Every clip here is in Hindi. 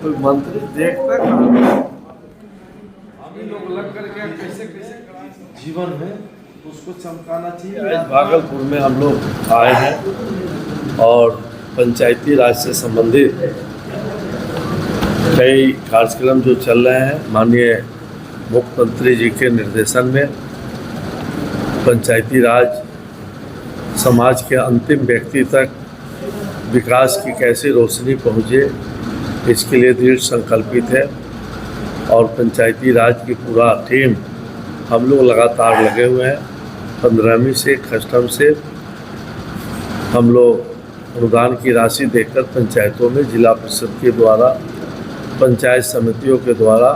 कोई मंत्री देखता कहाँ? हम ही लोग लग करके कैसे कैसे जीवन में उसको चमकाना चाहिए। आज भागलपुर में हम लोग आए हैं और पंचायती राज से संबंधित कई कार्यक्रम जो चल रहे हैं, माननीय मुख्यमंत्री जी के निर्देशन में पंचायती राज समाज के अंतिम व्यक्ति तक विकास की कैसे रोशनी पहुँचे, इसके लिए दृढ़ संकल्पित है। और पंचायती राज की पूरा टीम हम लोग लगातार लगे हुए हैं। 15वीं से कस्टम से हम लोग अनुदान की राशि देकर पंचायतों में जिला परिषद के द्वारा, पंचायत समितियों के द्वारा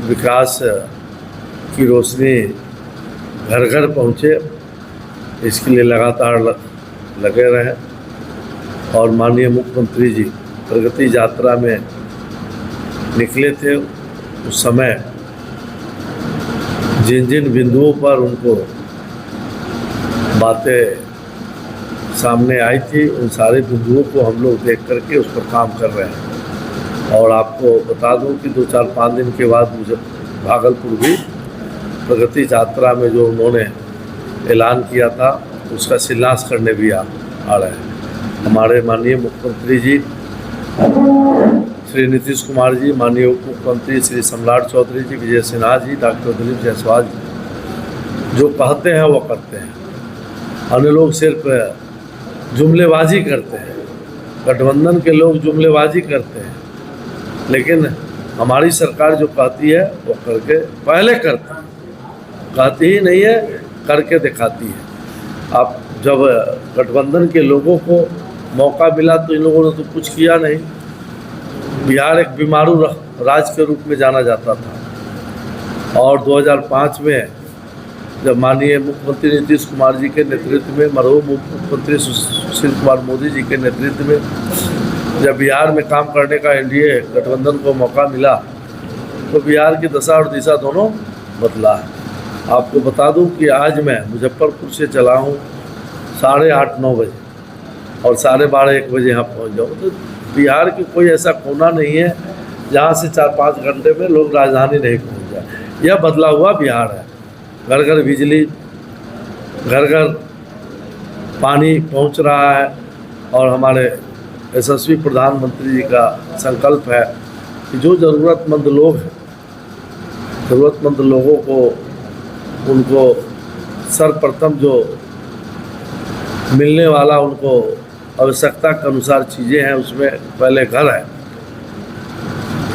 विकास की रोशनी घर घर पहुँचे, इसके लिए लगातार लगे रहें। और माननीय मुख्यमंत्री जी प्रगति यात्रा में निकले थे, उस समय जिन जिन बिंदुओं पर उनको बातें सामने आई थी, उन सारे बिंदुओं को हम लोग देख करके उस पर काम कर रहे हैं। और आपको बता दूं कि 2-4-5 दिन के बाद मुझे भागलपुर भी प्रगति यात्रा में जो उन्होंने ऐलान किया था उसका शिलान्यास करने भी आ रहे हैं। हमारे माननीय मुख्यमंत्री जी श्री नीतीश कुमार जी, माननीय उप मुख्यमंत्री श्री सम्राट चौधरी जी, विजय सिन्हा जी, डॉक्टर दिलीप जायसवाल जी जो कहते हैं वो करते हैं। अन्य लोग सिर्फ जुमलेबाजी करते हैं, गठबंधन के लोग जुमलेबाजी करते हैं, लेकिन हमारी सरकार जो कहती है वो करके पहले करती है, कहती ही नहीं है, करके दिखाती है। आप जब गठबंधन के लोगों को मौका मिला तो इन लोगों ने तो कुछ किया नहीं। बिहार एक बीमारू राज्य के रूप में जाना जाता था और 2005 में जब माननीय मुख्यमंत्री नीतीश कुमार जी के नेतृत्व में, मरहूम मुख्यमंत्री सुशील कुमार मोदी जी के नेतृत्व में जब बिहार में काम करने का एनडीए गठबंधन को मौका मिला तो बिहार की दशा और दिशा दोनों बदला है। आपको बता दूं कि आज मैं मुजफ्फरपुर से चला हूँ 8:30-9 बजे और 12:30-1 बजे यहाँ पहुँच जाऊँ। तो बिहार की कोई ऐसा कोना नहीं है जहाँ से 4-5 घंटे में लोग राजधानी नहीं पहुँच जाए। यह बदला हुआ बिहार है। घर घर बिजली, घर घर पानी पहुँच रहा है और हमारे यशस्वी प्रधानमंत्री जी का संकल्प है कि जो ज़रूरतमंद लोग हैं, ज़रूरतमंद लोगों को उनको सर्वप्रथम जो मिलने वाला उनको आवश्यकता के अनुसार चीज़ें हैं, उसमें पहले घर है।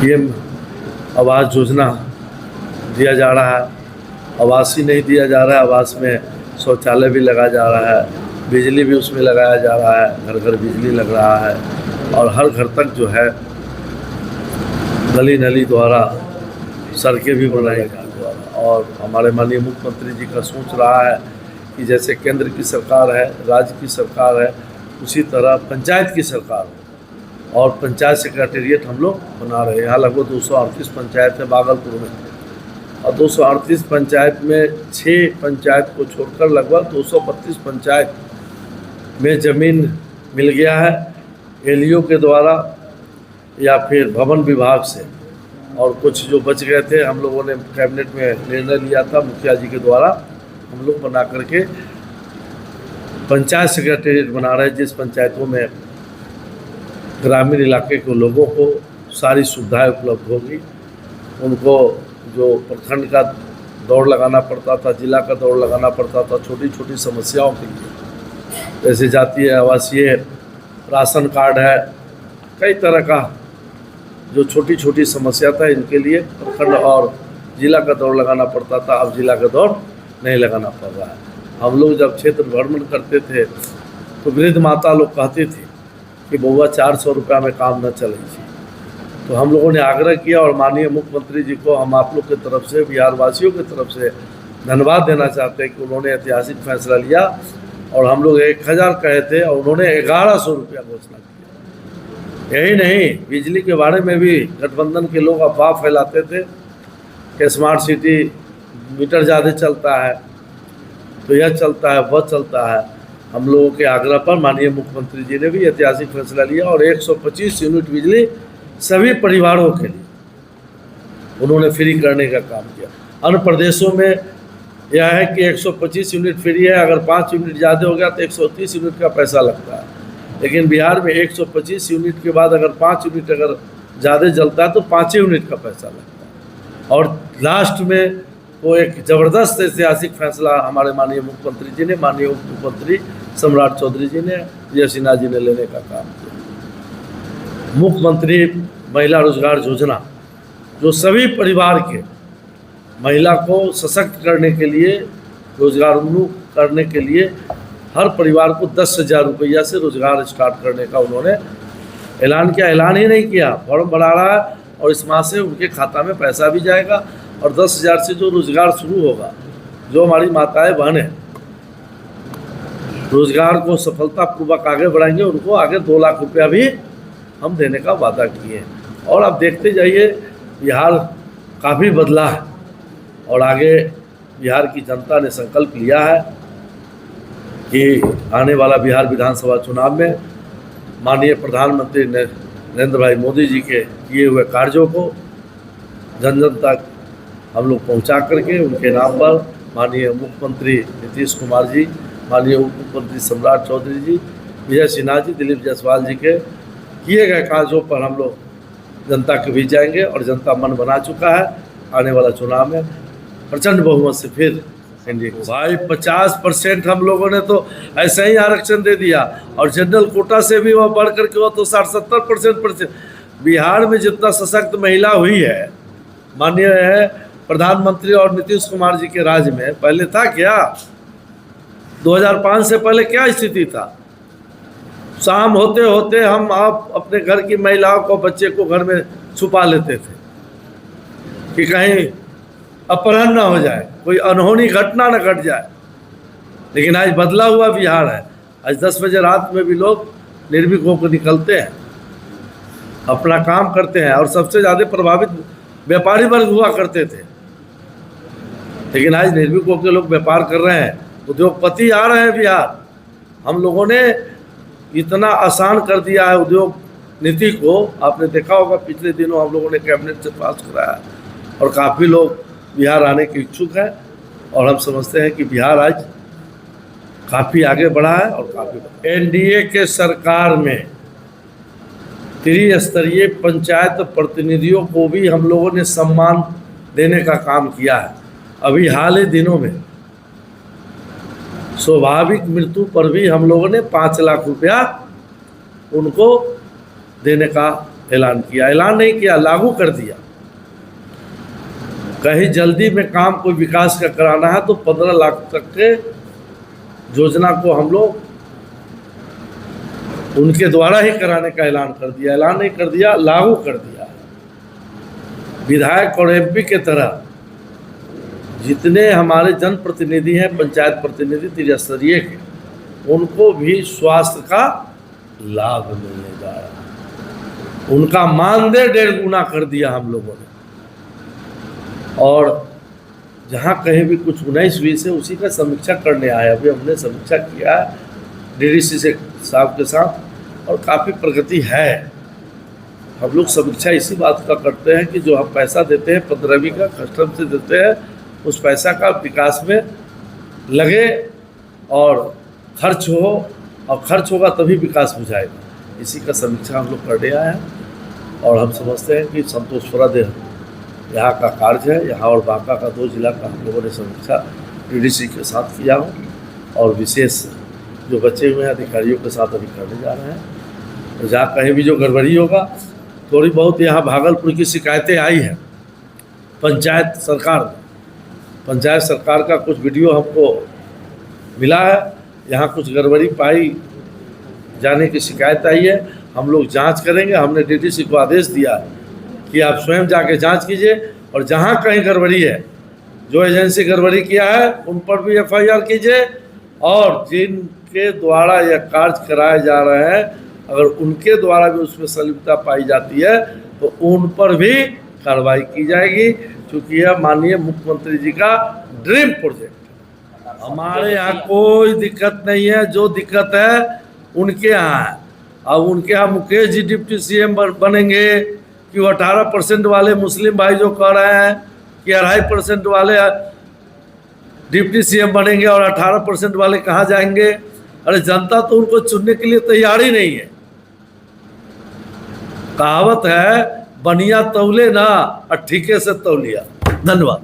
पीएम आवास योजना दिया जा रहा है, आवास ही नहीं दिया जा रहा है, आवास में शौचालय भी लगाया जा रहा है, बिजली भी उसमें लगाया जा रहा है, घर घर बिजली लग रहा है और हर घर तक जो है गली नली द्वारा सड़कें भी बनाई जा द्वारा। और हमारे माननीय मुख्यमंत्री जी का सोच रहा है कि जैसे केंद्र की सरकार है, राज्य की सरकार है, उसी तरह पंचायत की सरकार हो और पंचायत सेक्रेटेरिएट हम लोग बना रहे हैं। यहाँ लगभग 238 पंचायत है भागलपुर में और 238 पंचायत में 6 पंचायत को छोड़कर लगभग 232 पंचायत में ज़मीन मिल गया है एलईओ के द्वारा या फिर भवन विभाग से। और कुछ जो बच गए थे हम लोगों ने कैबिनेट में निर्णय लिया था, मुखिया जी के द्वारा हम लोग बना करके पंचायत सेक्रेटेरिएट बना रहे हैं, जिस पंचायतों में ग्रामीण इलाके के लोगों को सारी सुविधाएं उपलब्ध होगी। उनको जो प्रखंड का दौड़ लगाना पड़ता था, जिला का दौड़ लगाना पड़ता था छोटी छोटी समस्याओं के लिए, जैसे जातीय आवासीय राशन कार्ड है, कई तरह का जो छोटी छोटी समस्या था, इनके लिए प्रखंड और जिला का दौड़ लगाना पड़ता था। अब जिला का दौड़ नहीं लगाना पड़ रहा है। हम लोग जब क्षेत्र भ्रमण करते थे तो वृद्ध माता लोग कहती थी कि बउआ 400 रुपया में काम न चले। तो हम लोगों ने आग्रह किया और माननीय मुख्यमंत्री जी को हम आप लोग की तरफ से, बिहार वासियों की तरफ से धन्यवाद देना चाहते हैं कि उन्होंने ऐतिहासिक फैसला लिया और हम लोग 1000 कहे थे और उन्होंने 1100 रुपया घोषणा किया। यही नहीं, बिजली के बारे में भी गठबंधन के लोग अफवाह फैलाते थे कि स्मार्ट सिटी मीटर ज़्यादा चलता है, तो यह चलता है, वह चलता है। हम लोगों के आग्रह पर माननीय मुख्यमंत्री जी ने भी ऐतिहासिक फैसला लिया और 125 यूनिट बिजली सभी परिवारों के लिए उन्होंने फ्री करने का काम किया। अन्य प्रदेशों में यह है कि 125 यूनिट फ्री है, अगर 5 यूनिट ज़्यादा हो गया तो 130 यूनिट का पैसा लगता है, लेकिन बिहार में 125 यूनिट के बाद अगर 5 यूनिट अगर ज़्यादा जलता है तो 5 यूनिट का पैसा लगता है। और लास्ट में वो एक ज़बरदस्त ऐतिहासिक फैसला हमारे माननीय मुख्यमंत्री जी ने, माननीय उप मुख्यमंत्री सम्राट चौधरी जी ने, विजय सिन्हा जी ने लेने का काम किया। मुख्यमंत्री महिला रोजगार योजना जो सभी परिवार के महिला को सशक्त करने के लिए, रोजगारोन्मुख करने के लिए हर परिवार को 10,000 रुपया से रोजगार स्टार्ट करने का उन्होंने ऐलान किया। ऐलान ही नहीं किया, फॉर्म भरा रहा है और इस माह से उनके खाता में पैसा भी जाएगा और 10,000 से जो रोजगार शुरू होगा, जो हमारी माताएं बहनें रोजगार को सफलतापूर्वक आगे बढ़ाएंगे, उनको आगे 2 लाख रुपया भी हम देने का वादा किए हैं। और आप देखते जाइए बिहार काफ़ी बदला है और आगे बिहार की जनता ने संकल्प लिया है कि आने वाला बिहार विधानसभा चुनाव में माननीय प्रधानमंत्री नरेंद्र भाई मोदी जी के किए हुए कार्यों को जन जन तक हम लोग पहुंचा करके उनके नाम पर माननीय मुख्यमंत्री नीतीश कुमार जी, माननीय उप मुख्यमंत्री सम्राट चौधरी जी, विजय सिन्हा जी, दिलीप जायसवाल जी के किए गए कार्यों पर हम लोग जनता के बीच जाएंगे और जनता मन बना चुका है। आने वाला चुनाव में प्रचंड बहुमत से फिर एनडीए को। भाई 50% हम लोगों ने तो ऐसे ही आरक्षण दे दिया और जनरल कोटा से भी वह बढ़ करके वो तो 60-70% बिहार में जितना सशक्त महिला हुई है माननीय है प्रधानमंत्री और नीतीश कुमार जी के राज में, पहले था क्या? 2005 से पहले क्या स्थिति था? शाम होते होते हम आप अपने घर की महिलाओं को, बच्चे को घर में छुपा लेते थे कि कहीं अपहरण ना हो जाए, कोई अनहोनी घटना न घट जाए। लेकिन आज बदला हुआ बिहार है। आज 10 बजे रात में भी लोग निर्भीक होकर निकलते हैं, अपना काम करते हैं और सबसे ज़्यादा प्रभावित व्यापारी वर्ग हुआ करते थे, लेकिन आज निर्भीक होकर लोग व्यापार कर रहे हैं, उद्योगपति आ रहे हैं बिहार। हम लोगों ने इतना आसान कर दिया है उद्योग नीति को, आपने देखा होगा पिछले दिनों हम लोगों ने कैबिनेट से पास कराया और काफ़ी लोग बिहार आने के इच्छुक हैं और हम समझते हैं कि बिहार आज काफ़ी आगे बढ़ा है और काफ़ी एनडीए के सरकार में त्रिस्तरीय पंचायत प्रतिनिधियों को भी हम लोगों ने सम्मान देने का काम किया है। अभी हाल ही दिनों में स्वाभाविक मृत्यु पर भी हम लोगों ने 5 लाख रुपया उनको देने का ऐलान किया। ऐलान नहीं किया, लागू कर दिया। कहीं जल्दी में काम कोई विकास का कराना है तो 15 लाख तक के योजना को हम लोग उनके द्वारा ही कराने का ऐलान कर दिया। ऐलान नहीं कर दिया, लागू कर दिया। विधायक और एमपी के तरह जितने हमारे जनप्रतिनिधि हैं, पंचायत प्रतिनिधि त्रिस्तरीय के, उनको भी स्वास्थ्य का लाभ मिलने जा रहा है। उनका मानदेय 1.5 गुना कर दिया हम लोगों ने। और जहाँ कहीं भी कुछ 19-20 है उसी का समीक्षा करने आया। अभी हमने समीक्षा किया है डीडीसी से साहब के साथ और काफ़ी प्रगति है। हम लोग समीक्षा इसी बात का करते हैं कि जो हम पैसा देते हैं 15वीं का कस्टम से देते हैं, उस पैसा का विकास में लगे और खर्च हो, और खर्च होगा तभी विकास हो जाएगा। इसी का समीक्षा हम लोग करने आए हैं और हम समझते हैं कि संतोषप्रद यहाँ का कार्य है। यहाँ और बांका का 2 जिला का हम लोगों ने समीक्षा डीडीसी के साथ किया हो और विशेष जो बचे हुए हैं अधिकारियों के साथ अभी करने जा रहे हैं। तो जहाँ कहीं भी जो गड़बड़ी होगा, थोड़ी बहुत यहाँ भागलपुर की शिकायतें आई हैं पंचायत सरकार में। पंचायत सरकार का कुछ वीडियो हमको मिला है, यहाँ कुछ गड़बड़ी पाई जाने की शिकायत आई है। हम लोग जांच करेंगे। हमने डीडीसी को आदेश दिया कि आप स्वयं जाके जांच कीजिए और जहाँ कहीं गड़बड़ी है, जो एजेंसी गड़बड़ी किया है उन पर भी FIR कीजिए और जिनके द्वारा यह कार्य कराए जा रहे हैं अगर उनके द्वारा भी उसमें संलिप्तता पाई जाती है तो उन पर भी कार्रवाई की जाएगी, क्योंकि यह माननीय मुख्यमंत्री जी का ड्रीम प्रोजेक्ट है। हमारे यहाँ कोई दिक्कत नहीं है। जो दिक्कत है उनके यहाँ है। अब उनके यहाँ मुकेश जी डिप्टी CM बनेंगे, कि वो 18% वाले मुस्लिम भाई जो कह रहे हैं कि 2.5% वाले डिप्टी सीएम बनेंगे और 18% वाले कहाँ जाएंगे। अरे जनता तो उनको चुनने के लिए तैयार ही नहीं है। कहावत है बनिया तौले ना और ठीके से तौलिया। धन्यवाद।